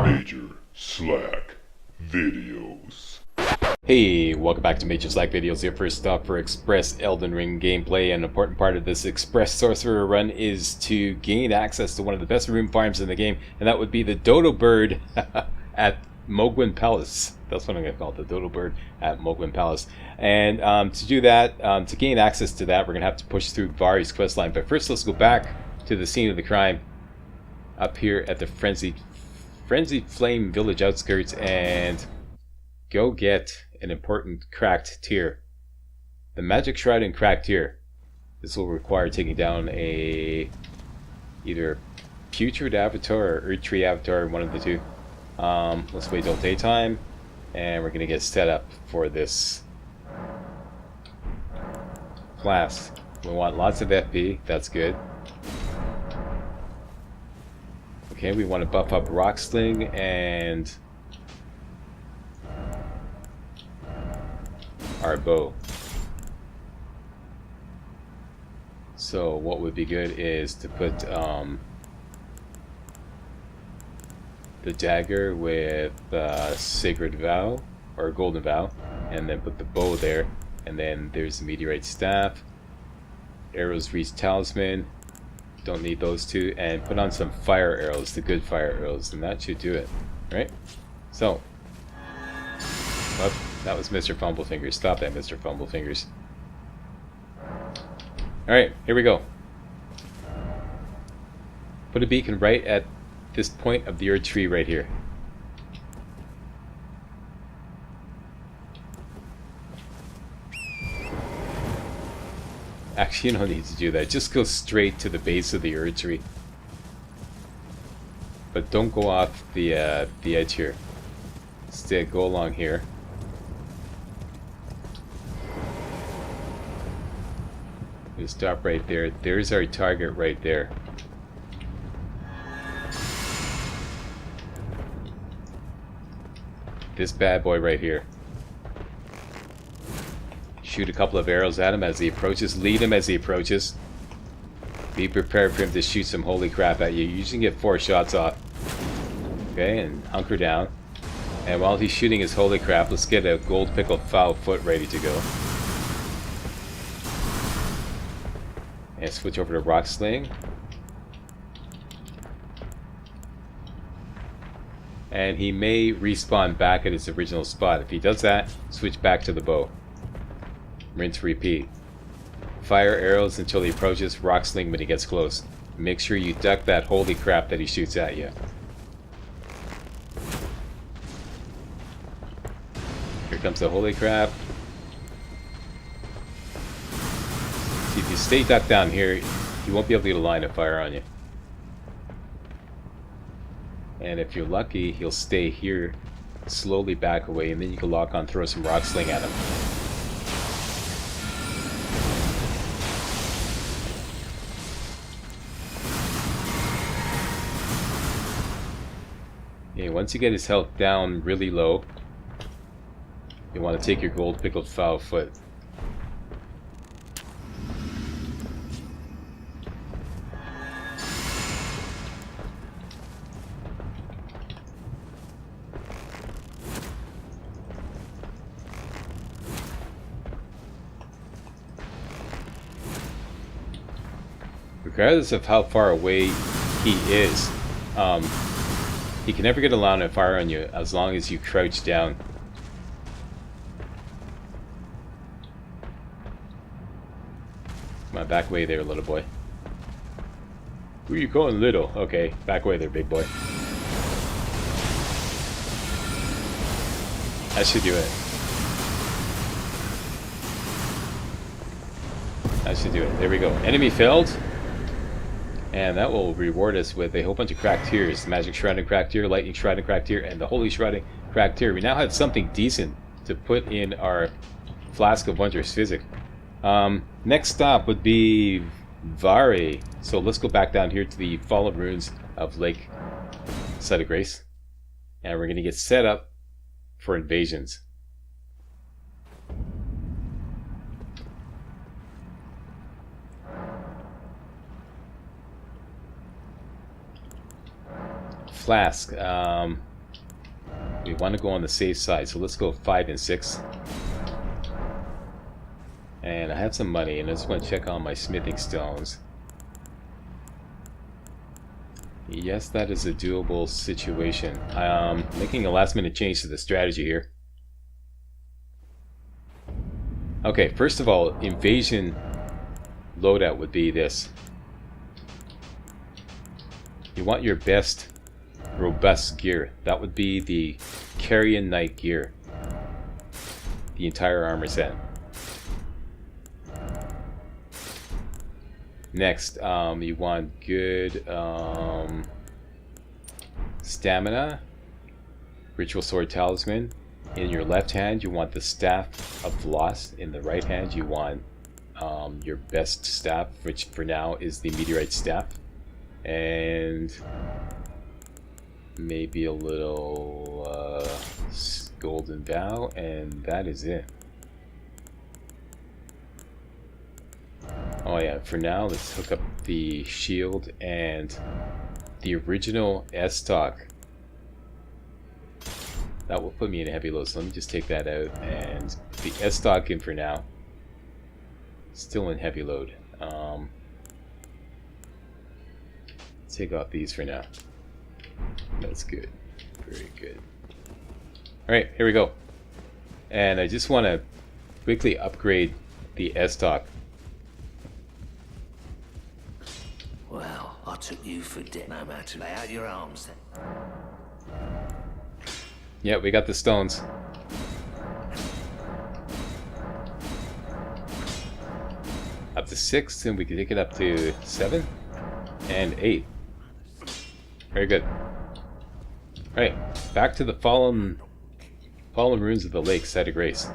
Major Slack Videos. Hey, welcome back to Major Slack Videos. Your first stop for Express Elden Ring gameplay. An important part of this Express Sorcerer run is to gain access to one of the best room farms in the game, and that would be the Dodo Bird at Mogwin Palace. That's what I'm going to call it, the Dodo Bird at Mogwin Palace. And to do that, to gain access to that, we're going to have to push through Vari's questline. But first, let's go back to the scene of the crime up here at the Frenzied Flame Village outskirts and go get an important cracked tier. The Magic Shroud and cracked tier. This will require taking down either Putrid Avatar or Earth Tree Avatar, one of the two. Let's wait till daytime, and we're going to get set up for this class. We want lots of FP, that's good. Okay, we want to buff up Rock Sling and our bow. So what would be good is to put the dagger with Sacred Vow or Golden Vow, and then put the bow there, and then there's the Meteorite Staff, Arrows Reach Talisman, don't need those two, and put on some fire arrows, the good fire arrows, and that should do it, right? So, oh, that was Mr. Fumblefingers. Stop that, Mr. Fumblefingers. Alright, here we go. Put a beacon right at this point of the Earth Tree right here. Actually, you don't need to do that. Just go straight to the base of the Earth Tree. But don't go off the edge here. Instead, go along here. We stop right there. There's our target right there. This bad boy right here. Shoot a couple of arrows at him as he approaches. Lead him as he approaches. Be prepared for him to shoot some holy crap at you. You usually get 4 shots off. Okay, and hunker down. And while he's shooting his holy crap, let's get a gold pickled foul foot ready to go. And switch over to Rock Sling. And he may respawn back at his original spot. If he does that, switch back to the bow. Rinse, repeat. Fire arrows until he approaches, Rock Sling when he gets close. Make sure you duck that holy crap that he shoots at you. Here comes the holy crap. See, if you stay ducked down here, he won't be able to get a line of fire on you. And if you're lucky, he'll stay here, slowly back away, and then you can lock on, throw some Rock Sling at him. Okay, once you get his health down really low, you want to take your gold pickled foul foot. Regardless of how far away he is, he can never get a line of fire on you as long as you crouch down. Come on, back away there, little boy. Who are you calling little? Okay, back away there, big boy. That should do it. That should do it. There we go. Enemy failed. And that will reward us with a whole bunch of cracked tiers. The Magic Shroud and cracked tier, Lightning Shroud and cracked tier, and the Holy Shroud and cracked tier. We now have something decent to put in our Flask of Wondrous Physic. Next stop would be Vari. So let's go back down here to the Fallen Ruins of Lake Site of Grace. And we're going to get set up for invasions. Flask. We want to go on the safe side, so let's go 5 and 6. And I have some money, and I just want to check on my smithing stones. Yes, that is a doable situation. Making a last minute change to the strategy here. Okay, first of all, invasion loadout would be this. You want your best robust gear. That would be the Carrion Knight gear. The entire armor set. Next, you want good stamina, ritual sword talisman. In your left hand, you want the staff of loss. In the right hand, you want your best staff, which for now is the meteorite staff, and maybe a little golden bow, and that is it. Oh yeah, for now, let's hook up the shield and the original S-Stock. That will put me in a heavy load, so let me just take that out and put the S-Stock in for now. Still in heavy load. Take off these for now. That's good. Very good. Alright, here we go. And I just want to quickly upgrade the S-Stock. Well, I took you for dead. No matter. Lay out your arms then. Yeah, we got the stones. Up to 6, and we can take it up to 7 and 8. Very good. Alright, back to the fallen ruins of the lake, site of grace.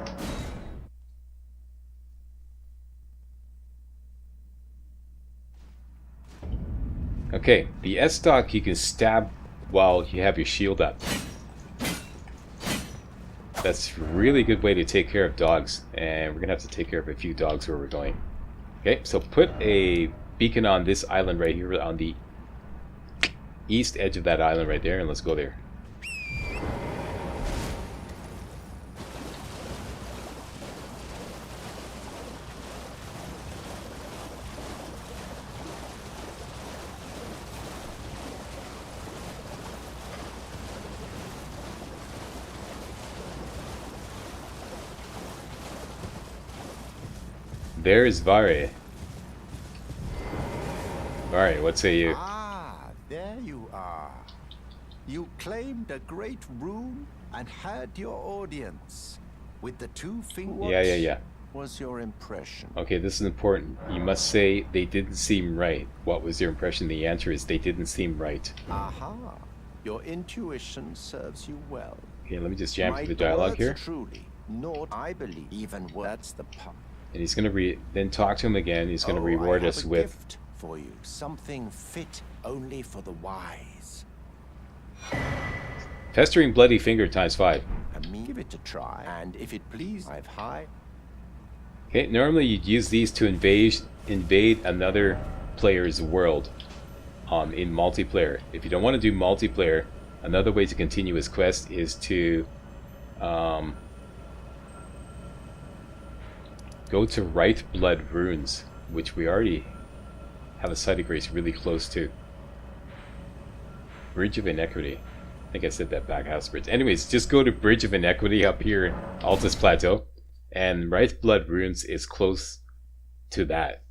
Okay, the S-Stock you can stab while you have your shield up. That's a really good way to take care of dogs, and we're gonna have to take care of a few dogs where we're going. Okay, so put a beacon on this island right here, on the east edge of that island right there, and let's go there. There is Vare. Vare, what say you? Ah, there you are. You claimed a great room and had your audience. With the 2 fingers. Yeah. Was your impression? Okay, this is important. You must say they didn't seem right. What was your impression? The answer is they didn't seem right. Aha. Your intuition serves you well. Okay, let me just jam through the dialogue here. Truly, not I believe. Even that's the part. And he's gonna then talk to him again. He's gonna reward us with gift for you, something fit only for the wise. Festering Bloody Finger ×5. And me give it a try, and if it please, I've high. Okay, normally you'd use these to invade another player's world in multiplayer. If you don't want to do multiplayer, another way to continue his quest is to go to Right Blood Ruins, which we already have a site of grace really close to. Bridge of Inequity. I think I said that back afterwards. Anyways, just go to Bridge of Inequity up here in Altus Plateau, and Right Blood Ruins is close to that.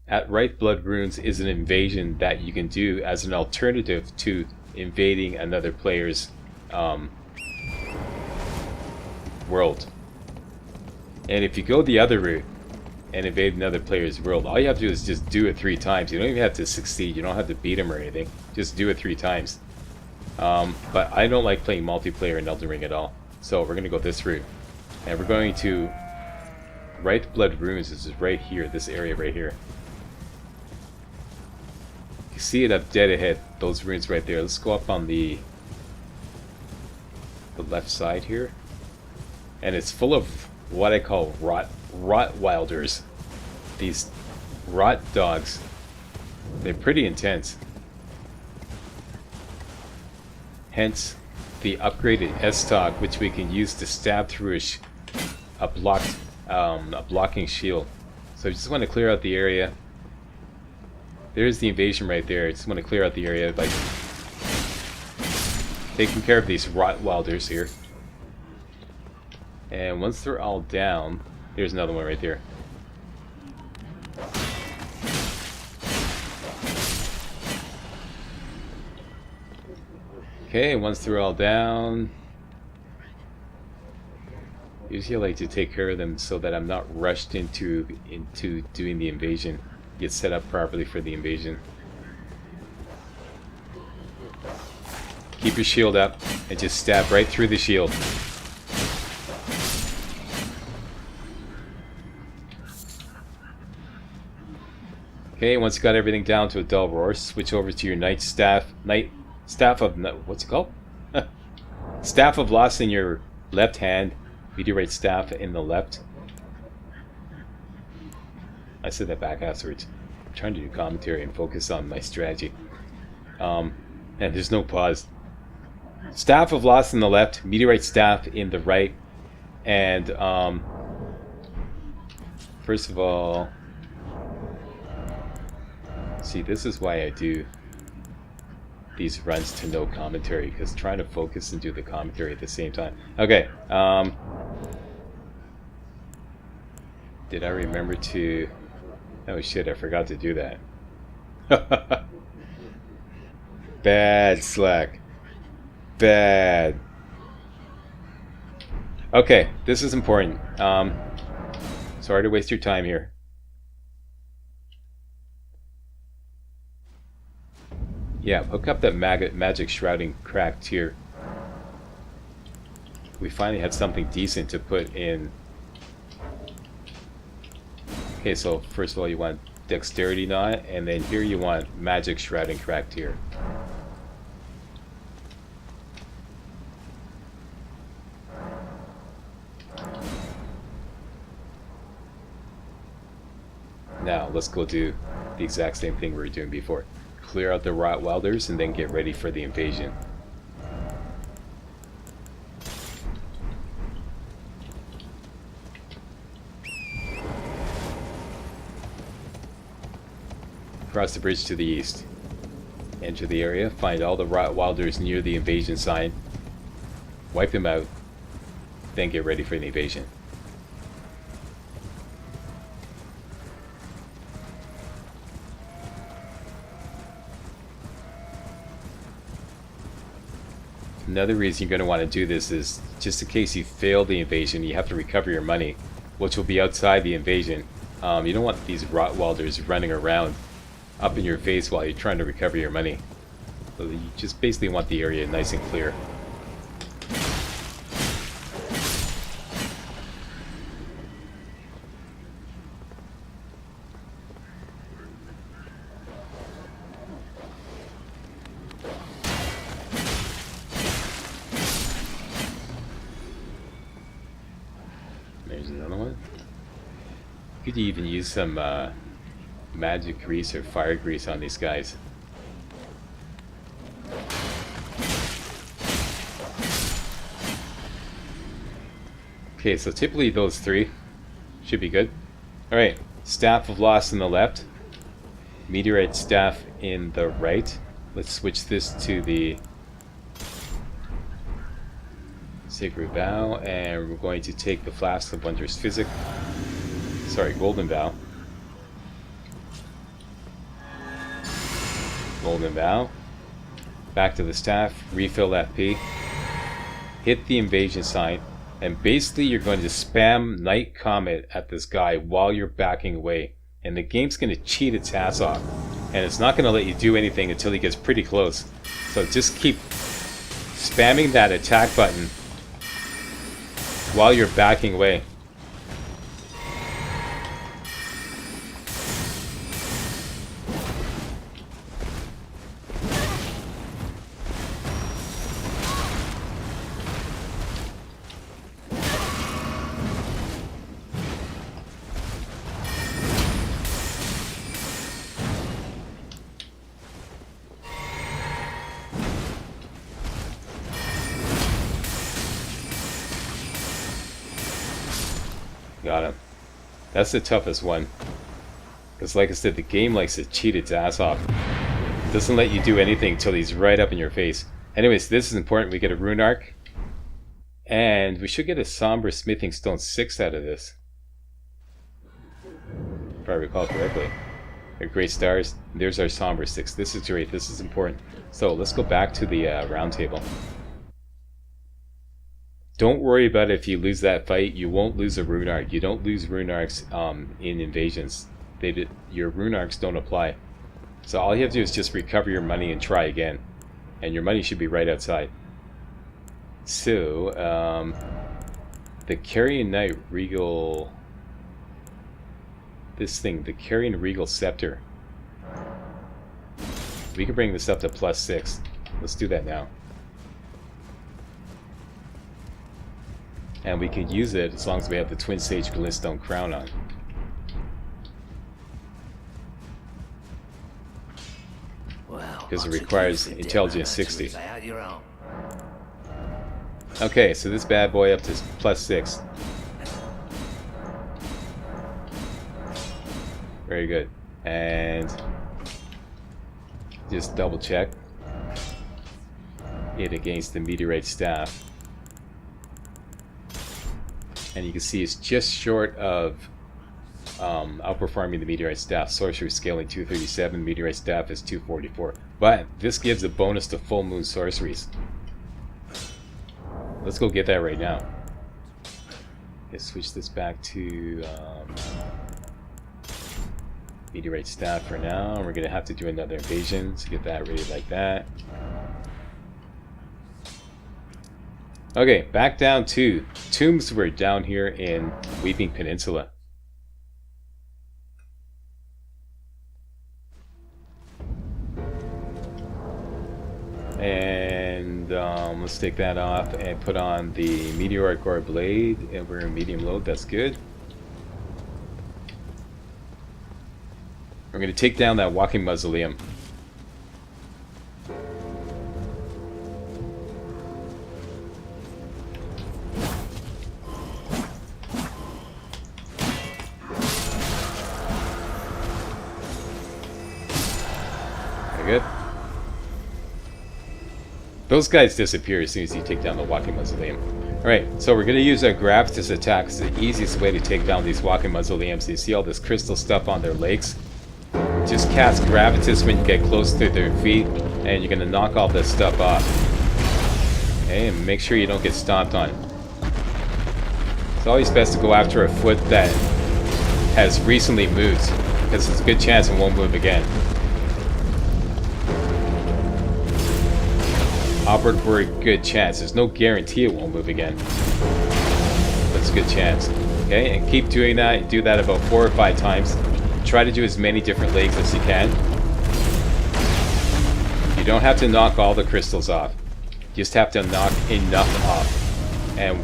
At Right Blood Ruins is an invasion that you can do as an alternative to invading another player's world. And if you go the other route and invade another player's world, all you have to do is just do it 3 times. You don't even have to succeed. You don't have to beat him or anything. Just do it 3 times. But I don't like playing multiplayer in Elden Ring at all. So we're going to go this route. And we're going to Right Blood Ruins. This is right here, this area right here. You see it up dead ahead, those ruins right there. Let's go up on the left side here. And it's full of what I call Rottweilers. These rot dogs. They're pretty intense. Hence the upgraded S-Stock, which we can use to stab through a blocking shield. So I just want to clear out the area. There's the invasion right there. I just want to clear out the area by taking care of these Rottweilers here. And once they're all down, there's another one right there. Okay, once they're all down, usually I like to take care of them so that I'm not rushed into doing the invasion. Get set up properly for the invasion. Keep your shield up and just stab right through the shield. Okay, once you got everything down to a dull roar, switch over to your staff of what's it called? Staff of Loss in your left hand, meteorite staff in the left. I said that back afterwards. I'm trying to do commentary and focus on my strategy. And there's no pause. Staff of Loss in the left, meteorite staff in the right, and first of all, see, this is why I do these runs to no commentary, because trying to focus and do the commentary at the same time. Okay, did I remember to... Oh shit, I forgot to do that. Bad, Slack. Bad. Okay, this is important. Sorry to waste your time here. Yeah, hook up that magic shrouding cracked here. We finally had something decent to put in. Okay, so first of all you want dexterity knot, and then here you want magic shrouding cracked here. Now let's go do the exact same thing we were doing before. Clear out the Rottweilers and then get ready for the invasion. Cross the bridge to the east. Enter the area, find all the Rottweilers near the invasion sign, wipe them out, then get ready for the invasion. Another reason you're going to want to do this is just in case you fail the invasion, you have to recover your money, which will be outside the invasion. You don't want these Rottweilers running around up in your face while you're trying to recover your money. So you just basically want the area nice and clear. There's another one. You could even use some magic grease or fire grease on these guys. Okay, so typically those three should be good. Alright, Staff of Loss in the left, Meteorite Staff in the right. Let's switch this to the Sacred Vow, and we're going to take the Flask of Wondrous Physic. Sorry, Golden Vow. Golden Vow. Back to the staff, refill FP. Hit the invasion sign, and basically you're going to spam Night Comet at this guy while you're backing away. And the game's going to cheat its ass off. And it's not going to let you do anything until he gets pretty close. So just keep spamming that attack button while you're backing away. Got him. That's the toughest one. Because like I said, the game likes to cheat its ass off. It doesn't let you do anything until he's right up in your face. Anyways, this is important. We get a rune arc. And we should get a somber smithing stone 6 out of this. If I recall correctly. Our great stars. There's our somber 6. This is great. This is important. So let's go back to the round table. Don't worry about it if you lose that fight. You won't lose a rune arc. You don't lose rune arcs in invasions. Your rune arcs don't apply. So all you have to do is just recover your money and try again. And your money should be right outside. So, the Carrion Knight Regal... This thing, the Carrion Regal Scepter. We can bring this up to +6. Let's do that now. And we could use it as long as we have the Twin Sage Glintstone Crown on. Because it requires Intelligence 60. Okay, so this bad boy up to +6. Very good. And just double check it against the Meteorite Staff. And you can see it's just short of outperforming the Meteorite Staff. Sorcery scaling 237, Meteorite Staff is 244. But this gives a bonus to full moon sorceries. Let's go get that right now. Let's switch this back to Meteorite Staff for now. We're going to have to do another invasion to get that ready like that. Okay, back down to tombs. We're down here in Weeping Peninsula. And let's take that off and put on the Meteoric Ore Blade. And we're in medium load, that's good. We're going to take down that Walking Mausoleum. Very good. Those guys disappear as soon as you take down the Walking Mausoleum. Alright, so we're going to use our Gravitas attack. It's the easiest way to take down these Walking Mausoleums. You see all this crystal stuff on their legs? Just cast Gravitas when you get close to their feet, and you're going to knock all this stuff off. Okay, and make sure you don't get stomped on. It's always best to go after a foot that has recently moved, because there's a good chance it won't move again. Operate for a good chance. There's no guarantee it won't move again, but it's a good chance. Okay, and keep doing that. Do that about 4 or 5 times. Try to do as many different legs as you can. You don't have to knock all the crystals off. You just have to knock enough off. And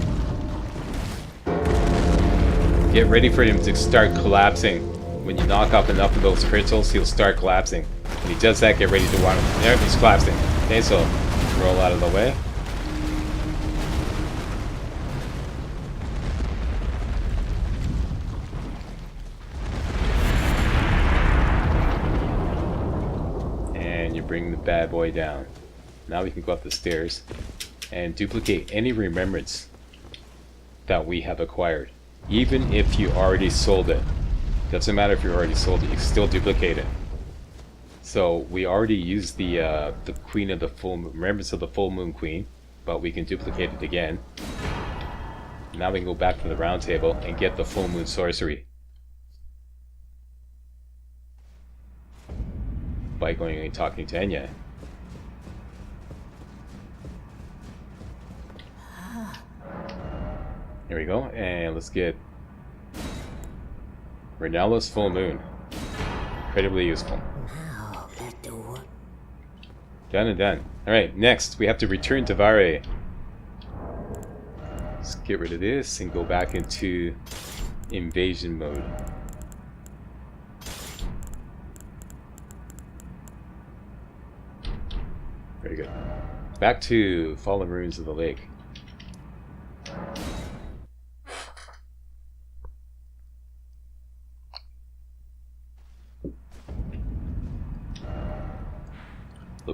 get ready for him to start collapsing. When you knock off enough of those crystals, he'll start collapsing. When he does that, get ready to watch him. There, he's collapsing. Okay, so roll out of the way. And you bring the bad boy down. Now we can go up the stairs and duplicate any remembrance that we have acquired. Even if you already sold it. Doesn't matter if you already sold it, you can still duplicate it. So we already used the Queen of the Full Moon, Remembrance of the Full Moon Queen, but we can duplicate it again. Now we can go back to the round table and get the Full Moon Sorcery by going and talking to Enya. There we go, and let's get Ronaldo's Full Moon. Incredibly useful. Done and done. Alright, next we have to return to Vare. Let's get rid of this and go back into invasion mode. Very good. Back to Fallen Ruins of the Lake.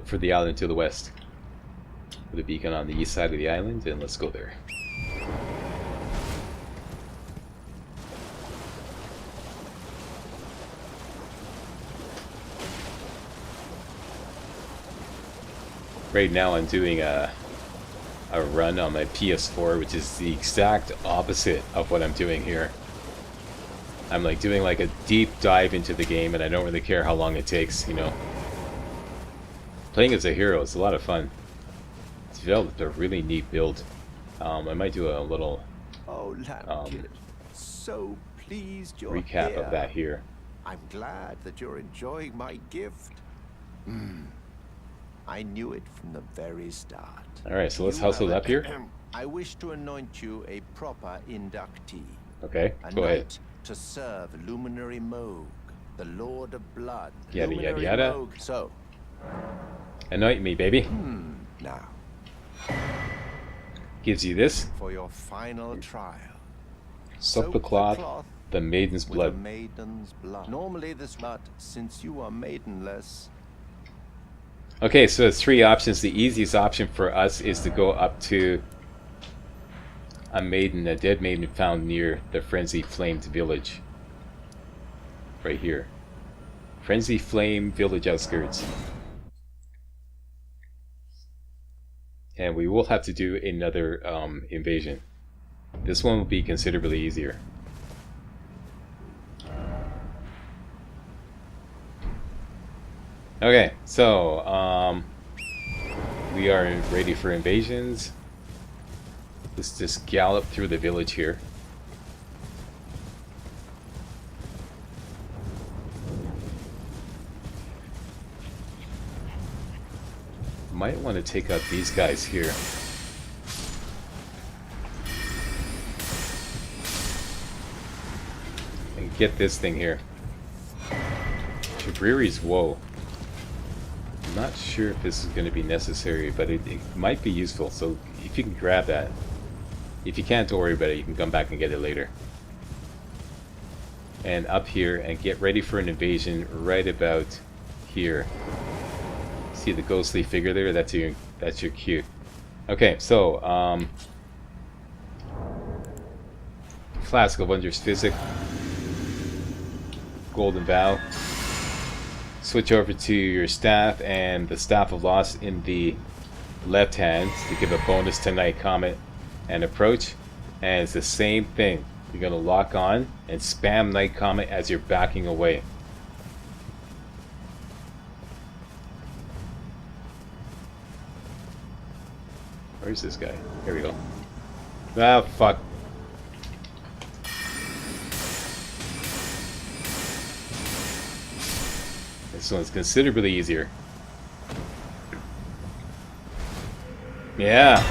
look for the island to the west. Put a beacon on the east side of the island, and let's go there. Right now I'm doing a run on my PS4, which is the exact opposite of what I'm doing here. I'm like doing like a deep dive into the game, and I don't really care how long it takes, you know. Playing as a hero is a lot of fun. It's developed a really neat build. I might do a little so pleased you're recap here. of that here. I'm glad that you're enjoying my gift. I knew it from the very start. Alright, so let's You hustle have up here. I wish to anoint you a proper inductee. Okay, A go ahead. knight to serve Luminary Moog, the Lord of Blood. Yada, yada, Luminary yada. Moog. So, Anoint me, baby. now, Gives you this. for your final trial. Soak the cloth, the maiden's with blood. a maiden's blood. Normally this, but since you are maidenless, Okay, so there's three options. The easiest option for us is to go up to a dead maiden found near the Frenzy Flamed village. Right here. Frenzy Flame village outskirts. And we will have to do another invasion. This one will be considerably easier. Okay, so we are ready for invasions. Let's just gallop through the village here. Might want to take out these guys here. And get this thing here. Shabriri's Woe. I'm not sure if this is going to be necessary, but it might be useful, so if you can grab that. If you can't, don't worry about it, you can come back and get it later. And up here, and get ready for an invasion right about here. See the ghostly figure there? That's your cue. Okay, so Flask of Wondrous Physic, Golden Vow. Switch over to your staff and the Staff of Loss in the left hand to give a bonus to Night Comet and Approach. And it's the same thing. You're going to lock on and spam Night Comet as you're backing away. Where's this guy? Here we go. Ah, fuck. This one's considerably easier. Yeah.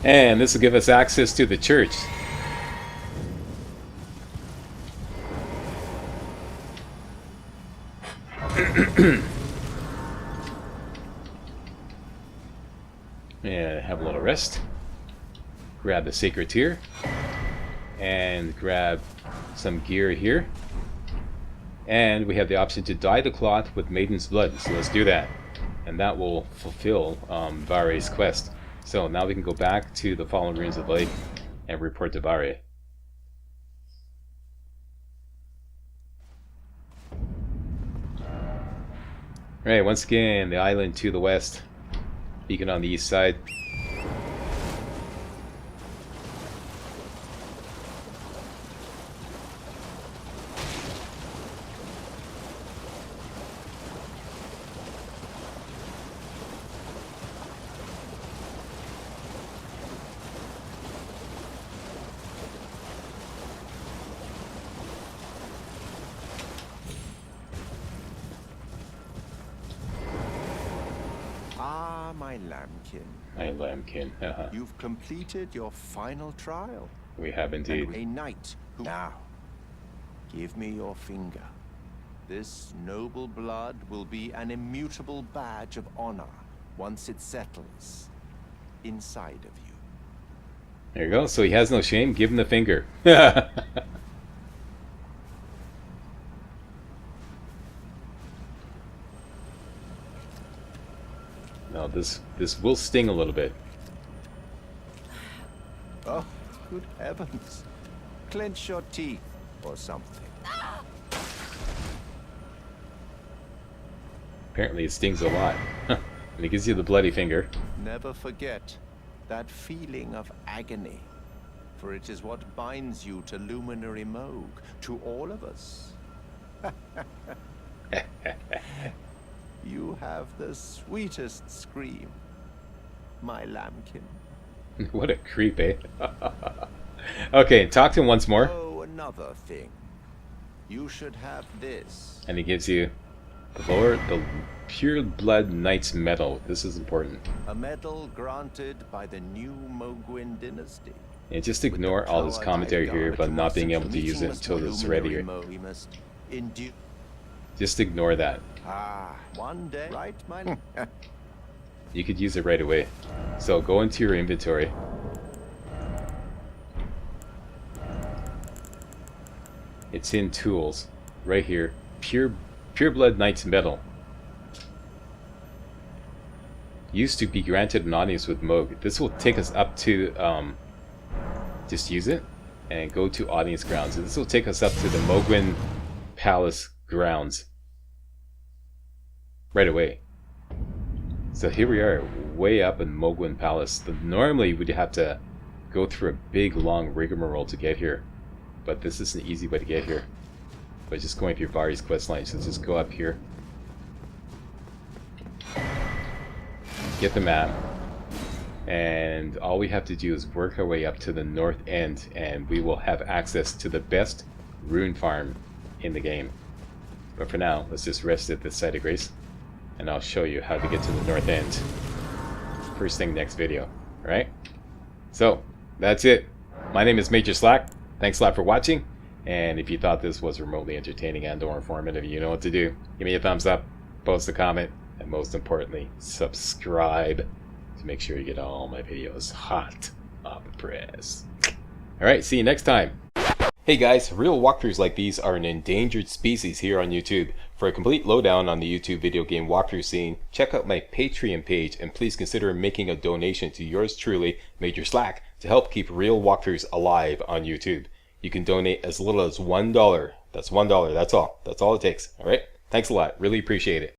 And this will give us access to the church. And have a little rest. Grab the sacred tear. And grab some gear here. And we have the option to dye the cloth with Maiden's Blood. So let's do that. And that will fulfill Vare's quest. So now we can go back to the Fallen Ruins of Light and report to Vare. Alright, once again, the island to the west. Beacon on the east side. my lambkin, My lambkin. you've completed your final trial. We have indeed. And a knight who... Now, give me your finger. This noble blood will be an immutable badge of honor once it settles inside of you. There you go. So he has no shame. Give him the finger. Now this will sting a little bit. Oh, good heavens. Clench your teeth or something. Apparently it stings a lot. And it gives you the bloody finger. Never forget that feeling of agony, for it is what binds you to Luminary Moog, to all of us. You have the sweetest scream, my lambkin. What a creep, eh? Okay, talk to him once more. Oh, another thing. You should have this. And he gives you the Pure Blood Knight's medal. This is important. A medal granted by the new Mogwin dynasty. And just ignore all this commentary here about not being able to use it until it's ready. Just ignore that. Ah, one day, right, my You could use it right away. So go into your inventory. It's in tools, right here. Pure Blood Knight's medal. Used to be granted an audience with Moog. This will take us up to just use it and go to audience grounds. And this will take us up to the Mogwin Palace grounds right away. So here we are, way up in Mogwin Palace. Normally we'd have to go through a big long rigmarole to get here, but this is an easy way to get here by just going through various quest lines. So just go up here, get the map, and all we have to do is work our way up to the north end, and we will have access to the best rune farm in the game. But for now, let's just rest at this site of grace, and I'll show you how to get to the north end first thing next video. Alright? So, that's it. My name is Major Slack. Thanks a lot for watching, and if you thought this was remotely entertaining and or informative, you know what to do. Give me a thumbs up, post a comment, and most importantly, subscribe to make sure you get all my videos hot off the press. Alright, see you next time. Hey guys, real walkthroughs like these are an endangered species here on YouTube. For a complete lowdown on the YouTube video game walkthrough scene, check out my Patreon page, and please consider making a donation to yours truly, Major Slack, to help keep real walkthroughs alive on YouTube. You can donate as little as $1. That's $1, that's all. That's all it takes. Alright? Thanks a lot. Really appreciate it.